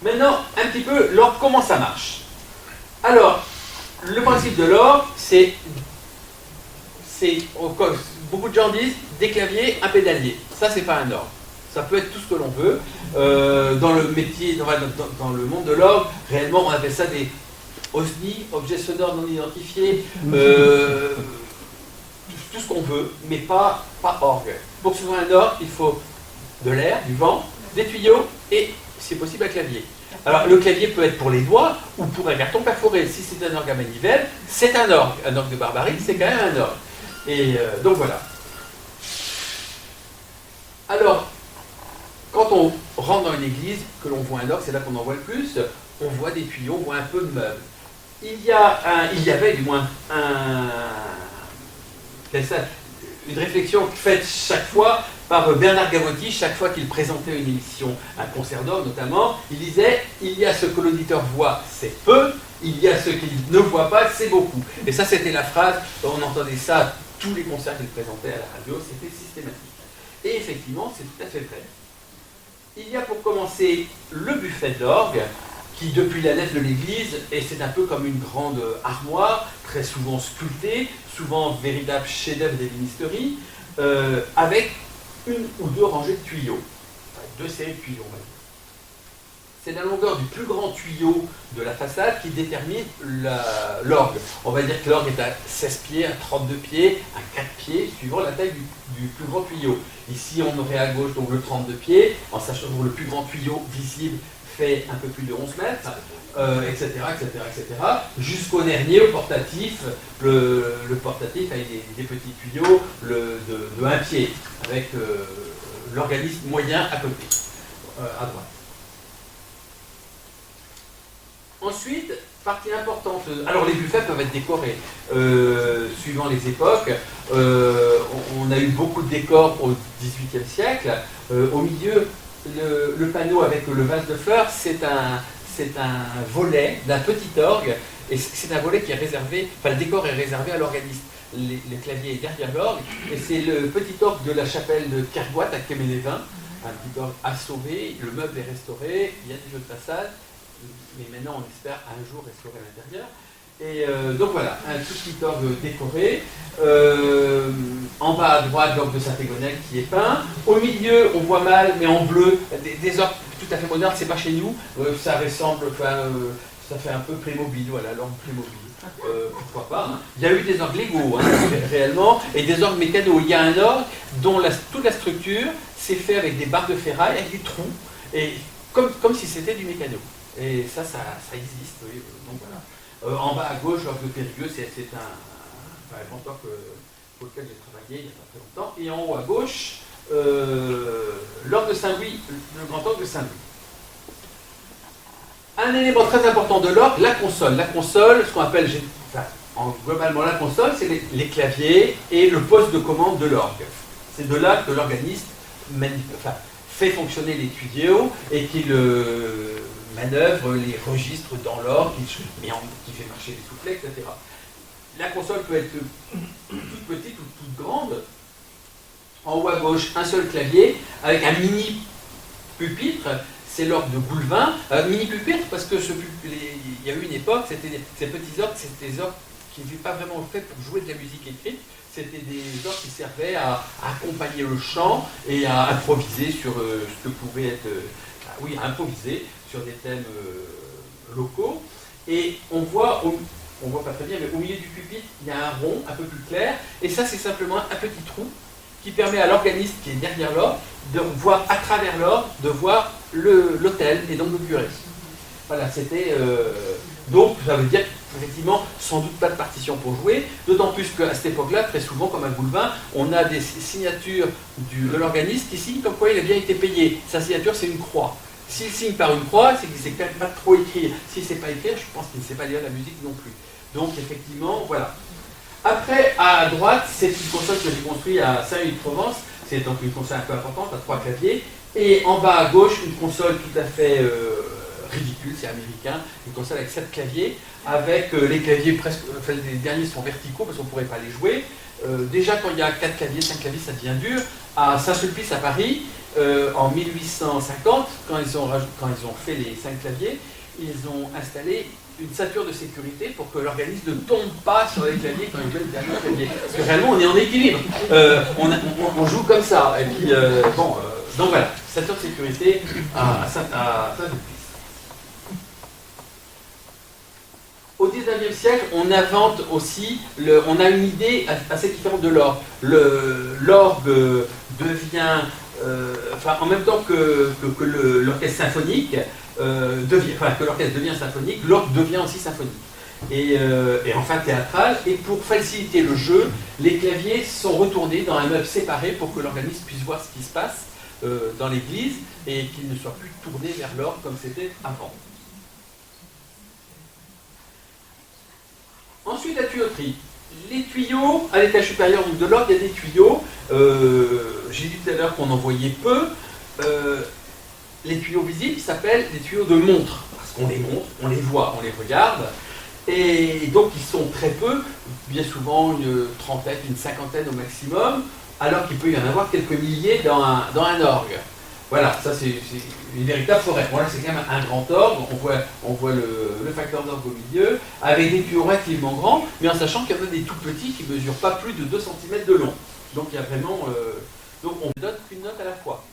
Maintenant, un petit peu, l'orgue, comment ça marche? Alors, le principe de l'orgue, c'est, beaucoup de gens disent, des claviers, un pédalier. Ça, c'est pas un orgue. Ça peut être tout ce que l'on veut. Dans le métier, dans le monde de l'orgue, réellement, on appelle ça des OSNI, objets sonores non identifiés, tout ce qu'on veut, mais pas orgue. Pour que ce soit un orgue, il faut de l'air, du vent, des tuyaux et, si possible, un clavier. Alors, le clavier peut être pour les doigts ou pour un carton perforé. Si c'est un orgue à manivelle, c'est un orgue. Un orgue de Barbarie, c'est quand même un orgue. Et donc voilà. Alors, quand on rentre dans une église, que l'on voit un orgue, c'est là qu'on en voit le plus, on voit des tuyaux, on voit un peu de meubles. Il y avait du moins une réflexion faite chaque fois par Bernard Gavotti, chaque fois qu'il présentait une émission, un concert d'orgue notamment, il disait « il y a ce que l'auditeur voit, c'est peu, il y a ce qu'il ne voit pas, c'est beaucoup ». Et ça, c'était la phrase, on entendait ça à tous les concerts qu'il présentait à la radio, c'était systématique. Et effectivement, c'est tout à fait vrai. Il y a pour commencer le buffet d'orgue, qui depuis la nef de l'église, et c'est un peu comme une grande armoire, très souvent sculptée, souvent véritable chef-d'œuvre d'ébénisterie, avec une ou deux rangées de tuyaux, enfin, deux séries de tuyaux. C'est la longueur du plus grand tuyau de la façade qui détermine l'orgue. On va dire que l'orgue est à 16 pieds, à 32 pieds, à 4 pieds, suivant la taille du plus grand tuyau. Ici, on aurait à gauche donc le 32 pieds, en sachant que le plus grand tuyau visible fait un peu plus de 11 mètres, etc., jusqu'au dernier, au portatif, le portatif avec des petits tuyaux de 1 pied, avec l'organisme moyen à côté, à droite. Ensuite, partie importante, alors les buffets peuvent être décorés, suivant les époques. On a eu beaucoup de décors au XVIIIe siècle. Au milieu, le panneau avec le vase de fleurs, c'est un volet d'un petit orgue, et c'est un volet qui est réservé, enfin le décor est réservé à l'organiste. Le clavier est derrière l'orgue, et c'est le petit orgue de la chapelle de Kergoat à Quéménévin, un petit orgue assommé, le meuble est restauré, il y a des jeux de façade, mais maintenant on espère un jour restaurer l'intérieur. Et donc voilà, un tout petit orgue décoré. En bas à droite, l'orgue de Saint-Égonel qui est peint. Au milieu, on voit mal, mais en bleu, des orgues tout à fait modernes, c'est pas chez nous. Ça ressemble, ça fait un peu Playmobil, voilà, l'orgue Playmobil. Pourquoi pas, hein. Il y a eu des orgues Lego, hein, réellement, et des orgues mécano. Il y a un orgue dont toute la structure s'est faite avec des barres de ferraille, avec des trous, et comme si c'était du mécano. Et ça existe, oui. Donc voilà. En bas à gauche, l'orgue de Périgueux, c'est un grand orgue pour lequel j'ai travaillé il n'y a pas très longtemps. Et en haut à gauche, l'orgue de Saint-Louis, le grand orgue de Saint-Louis. Un élément très important de l'orgue, la console. La console, ce qu'on appelle globalement la console, c'est les claviers et le poste de commande de l'orgue. C'est de là que l'organiste fait fonctionner les tuyaux et qu'il manœuvre les registres dans l'orgue, qui fait marcher les soufflets, etc. La console peut être toute petite ou toute grande. En haut à gauche, un seul clavier avec un mini pupitre. C'est l'orgue de Goulevin. Mini pupitre parce que il y a eu une époque, ces petits orgues, c'était des orgues qui n'étaient pas vraiment faits pour jouer de la musique écrite. C'était des orgues qui servaient à accompagner le chant et à improviser sur ce que pouvait être, improviser sur des thèmes locaux. Et on voit pas très bien, mais au milieu du pupitre, il y a un rond un peu plus clair. Et ça, c'est simplement un petit trou qui permet à l'organiste qui est derrière l'orgue de voir à travers l'orgue, de voir l'autel et donc le curé. Voilà, c'était... donc, ça veut dire effectivement, sans doute pas de partition pour jouer, d'autant plus qu'à cette époque-là, très souvent, comme à Goulevin, on a des signatures de l'organiste qui signe comme quoi il a bien été payé. Sa signature, c'est une croix. S'il signe par une croix, c'est qu'il ne sait quand même pas trop écrire. S'il ne sait pas écrire, je pense qu'il ne sait pas lire la musique non plus. Donc, effectivement, voilà. Après, à droite, c'est une console que j'ai construite à Saint-Louis-de-Provence. C'est donc une console un peu importante, à 3 claviers. Et en bas à gauche, une console tout à fait ridicule, c'est américain, une console avec 7 claviers, avec les claviers presque, enfin, les derniers sont verticaux parce qu'on ne pourrait pas les jouer. Déjà quand il y a 4 claviers, 5 claviers, ça devient dur. À Saint-Sulpice à Paris, en 1850, quand ils ont fait les 5 claviers, ils ont installé une ceinture de sécurité pour que l'organisme ne tombe pas sur les claviers quand il joue le dernier clavier. Parce que réellement, on est en équilibre. On joue comme ça. Et puis, donc voilà, ceinture de sécurité à Saint-Sulpice. Au 19e siècle, on invente aussi, on a une idée assez différente de l'orgue. L'orgue devient, en même temps que l'orchestre symphonique, que l'orchestre devient symphonique, l'orgue devient aussi symphonique. Et enfin théâtral. Et pour faciliter le jeu, les claviers sont retournés dans un meuble séparé pour que l'organiste puisse voir ce qui se passe dans l'église et qu'il ne soit plus tourné vers l'orgue comme c'était avant. Ensuite, la tuyauterie. Les tuyaux, à l'étage supérieur de l'orgue, il y a des tuyaux. J'ai dit tout à l'heure qu'on en voyait peu. Les tuyaux visibles s'appellent des tuyaux de montre, parce qu'on les montre, on les voit, on les regarde. Et donc, ils sont très peu, bien souvent une trentaine, une cinquantaine au maximum, alors qu'il peut y en avoir quelques milliers dans un orgue. Voilà, ça c'est une véritable forêt. Bon là c'est quand même un grand orgue, on voit le facteur d'orgue au milieu, avec des tuyaux relativement grands, mais en sachant qu'il y en a des tout petits qui ne mesurent pas plus de 2 cm de long. Donc il y a vraiment... donc on ne donne qu'une note à la fois.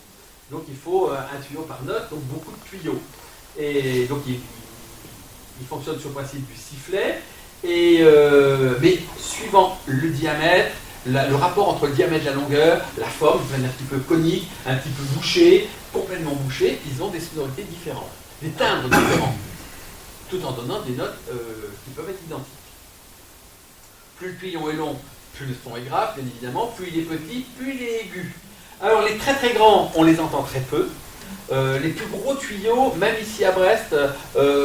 Donc il faut un tuyau par note, donc beaucoup de tuyaux. Et donc il fonctionne sur le principe du sifflet, mais suivant le diamètre, le rapport entre le diamètre et la longueur, la forme, un petit peu conique, un petit peu bouché, complètement bouché, ils ont des sonorités différentes, des timbres différents, tout en donnant des notes qui peuvent être identiques. Plus le tuyau est long, plus le son est grave, bien évidemment, plus il est petit, plus il est aigu. Alors les très très grands, on les entend très peu. Les plus gros tuyaux, même ici à Brest,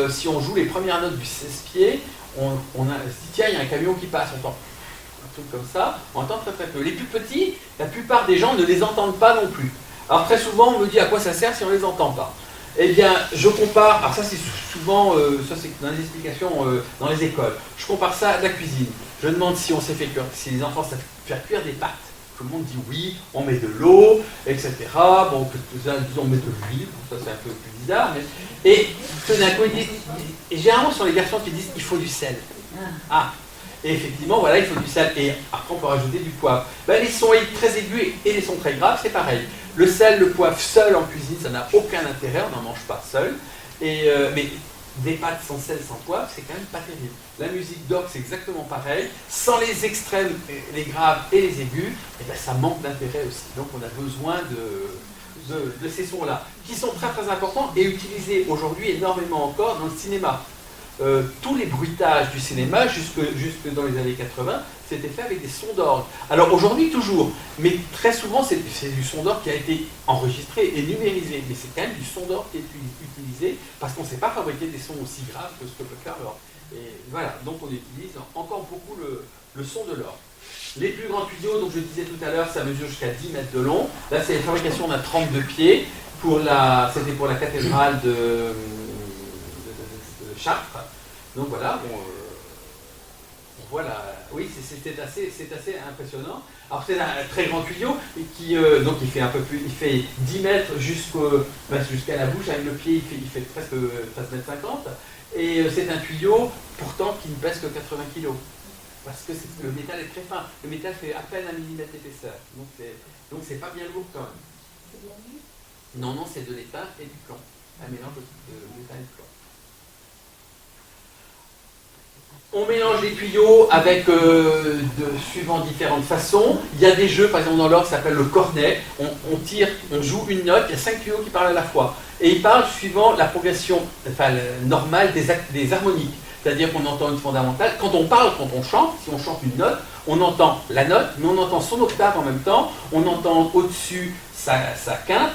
si on joue les premières notes du 16 pieds, on se dit tiens, il y a un camion qui passe, on entend comme ça, on entend très très peu. Les plus petits, la plupart des gens ne les entendent pas non plus. Alors très souvent, on me dit à quoi ça sert si on ne les entend pas. Eh bien, je compare, alors ça c'est souvent, ça c'est dans les explications dans les écoles, je compare ça à la cuisine. Je demande si on sait faire cuire, si les enfants savent faire cuire des pâtes. Tout le monde dit oui, on met de l'eau, etc. Bon, on met de l'huile, ça c'est un peu plus bizarre, mais... Et tout d'un coup, ils disent, et généralement ce sont les garçons qui disent il faut du sel. Ah. Et effectivement, voilà, il faut du sel. Et après, on peut rajouter du poivre. Ben, les sons très aigus et les sons très graves, c'est pareil. Le sel, le poivre seul en cuisine, ça n'a aucun intérêt, on n'en mange pas seul. Mais des pâtes sans sel, sans poivre, c'est quand même pas terrible. La musique d'orgue, c'est exactement pareil. Sans les extrêmes, les graves et les aigus, et ben, ça manque d'intérêt aussi. Donc, on a besoin de ces sons-là, qui sont très très importants et utilisés aujourd'hui énormément encore dans le cinéma. Tous les bruitages du cinéma, jusque dans les années 80, c'était fait avec des sons d'orgue. Alors aujourd'hui toujours, mais très souvent c'est du son d'orgue qui a été enregistré et numérisé, mais c'est quand même du son d'orgue qui est utilisé parce qu'on ne sait pas fabriquer des sons aussi graves que ce que peut faire l'orgue. Et voilà, donc on utilise encore beaucoup le son de l'orgue. Les plus grands tuyaux, donc je disais tout à l'heure, ça mesure jusqu'à 10 mètres de long. Là c'est la fabrication d'un 32 pieds, c'était pour la cathédrale de Chartres. Donc voilà, on voit oui, c'est assez impressionnant. Alors c'est un très grand tuyau qui donc il fait un peu plus, il fait 10 mètres jusqu'à la bouche, avec le pied il fait presque 13 mètres 50. Et c'est un tuyau pourtant qui ne pèse que 80 kg. Parce que le métal est très fin. Le métal fait à peine 1 mm d'épaisseur. Donc c'est pas bien lourd quand même. C'est de l'aluminium ? Non, c'est de l'étain et du plomb. Un mélange de métal et de plomb. On mélange les tuyaux avec, suivant différentes façons. Il y a des jeux, par exemple dans l'orgue, qui s'appelle le cornet. On tire, on joue une note, il y a 5 tuyaux qui parlent à la fois. Et ils parlent suivant la progression normale des harmoniques. C'est-à-dire qu'on entend une fondamentale. Quand on parle, quand on chante, si on chante une note, on entend la note, mais on entend son octave en même temps. On entend au-dessus sa quinte,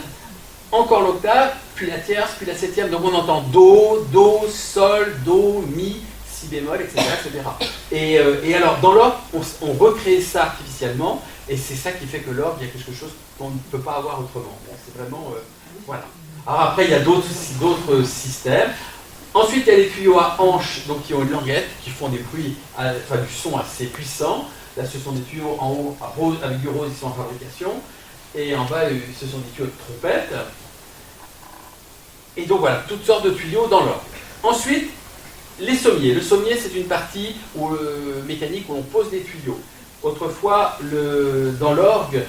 encore l'octave, puis la tierce, puis la septième. Donc on entend do, sol, do, mi, si bémol, etc. Et alors, dans l'orgue, on recrée ça artificiellement, et c'est ça qui fait que l'orgue, il y a quelque chose qu'on ne peut pas avoir autrement. Bon, c'est vraiment... voilà. Alors après, il y a d'autres systèmes. Ensuite, il y a les tuyaux à hanches, donc qui ont une languette, qui font des bruits, du son assez puissant. Là, ce sont des tuyaux en haut, avec du rose, ils sont en fabrication. et en bas, ce sont des tuyaux de trompette. Et donc voilà, toutes sortes de tuyaux dans l'orgue. Ensuite, les sommiers. Le sommier, c'est une partie mécanique où on pose des tuyaux. Autrefois, dans l'orgue,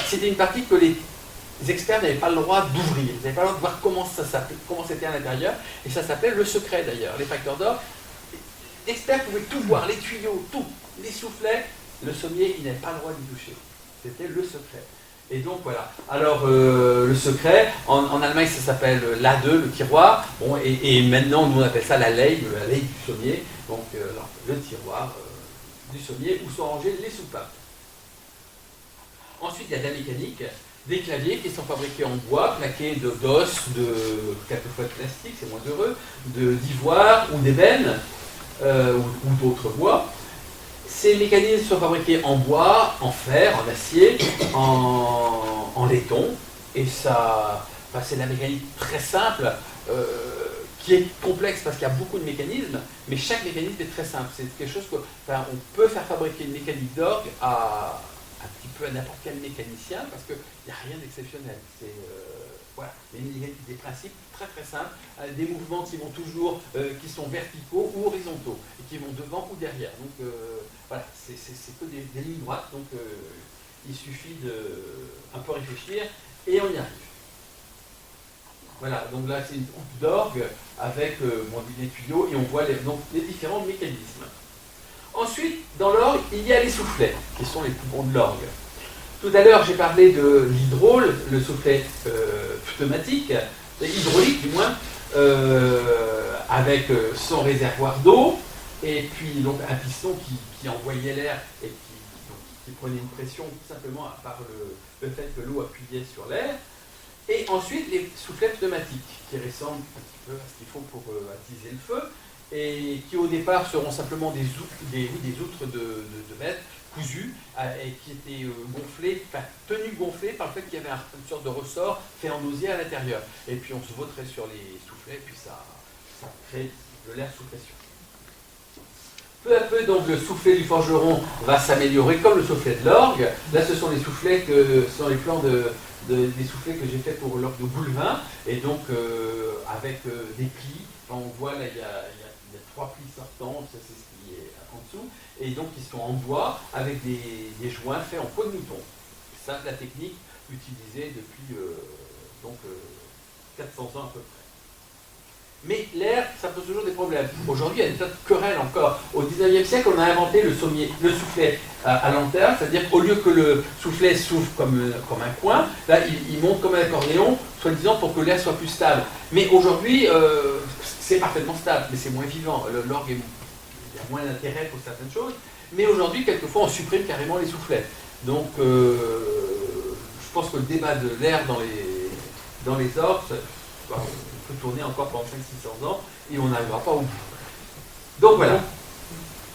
c'était une partie que les experts n'avaient pas le droit d'ouvrir. Ils n'avaient pas le droit de voir comment c'était à l'intérieur. Et ça s'appelait le secret d'ailleurs. Les facteurs d'orgue, l'expert pouvait tout voir, les tuyaux, tout, les soufflets. Le sommier, il n'avait pas le droit d'y toucher. C'était le secret. Et donc voilà. Alors le secret, en Allemagne ça s'appelle l'A2, le tiroir. Bon, et maintenant nous on appelle ça la lei du sommier. Donc le tiroir du sommier où sont rangées les soupapes. Ensuite il y a de la mécanique, des claviers qui sont fabriqués en bois, plaqués d'os, de quelquefois de plastique, c'est moins heureux, d'ivoire ou d'ébène ou d'autres bois. Ces mécanismes sont fabriqués en bois, en fer, en acier, en laiton, et ça, c'est de la mécanique très simple, qui est complexe parce qu'il y a beaucoup de mécanismes, mais chaque mécanisme est très simple. C'est quelque chose on peut faire fabriquer une mécanique d'orgue un petit peu à n'importe quel mécanicien, parce qu'il n'y a rien d'exceptionnel. Voilà, des principes très très simples, des mouvements qui vont toujours, qui sont verticaux ou horizontaux, et qui vont devant ou derrière. Donc voilà, c'est que des lignes droites, donc il suffit de un peu réfléchir et on y arrive. Voilà, donc là c'est une coupe d'orgue avec des tuyaux et on voit les différents mécanismes. Ensuite, dans l'orgue, il y a les soufflets, qui sont les poumons de l'orgue. Tout à l'heure, j'ai parlé de l'hydrôle, le soufflet pneumatique, hydraulique du moins, avec son réservoir d'eau, et puis donc un piston qui envoyait l'air et qui prenait une pression tout simplement par le fait que l'eau appuyait sur l'air. Et ensuite, les soufflets pneumatiques, qui ressemblent un petit peu à ce qu'il faut pour attiser le feu, et qui au départ seront simplement des outres de mètre cousues, et qui étaient tenues gonflées par le fait qu'il y avait une sorte de ressort fait en osier à l'intérieur. Et puis on se vautrait sur les soufflets, et puis ça crée de l'air sous pression. Peu à peu, donc, le soufflet du forgeron va s'améliorer comme le soufflet de l'orgue. Là, ce sont les soufflets ce sont les plans des soufflets que j'ai fait pour l'orgue de Boulevin, et donc avec des plis. Enfin, on voit là, il y a 3 plis sortants, ça c'est ce qui est en dessous, et donc ils sont en bois avec des joints faits en peau de mouton. Ça, la technique utilisée depuis 400 ans à peu près. Mais l'air, ça pose toujours des problèmes. Aujourd'hui, il y a des tas de querelles encore. Au 19e siècle, on a inventé le soufflet à lanterne, c'est-à-dire qu'au lieu que le soufflet souffle comme un coin, là, il monte comme un accordéon, soi-disant pour que l'air soit plus stable. Mais aujourd'hui, c'est parfaitement stable, mais c'est moins vivant. L'orgue, il y a moins d'intérêt pour certaines choses. Mais aujourd'hui, quelquefois, on supprime carrément les soufflets. Donc, je pense que le débat de l'air dans les orgues, on peut tourner encore pendant 500-600 ans et on n'arrivera pas au bout. Donc voilà.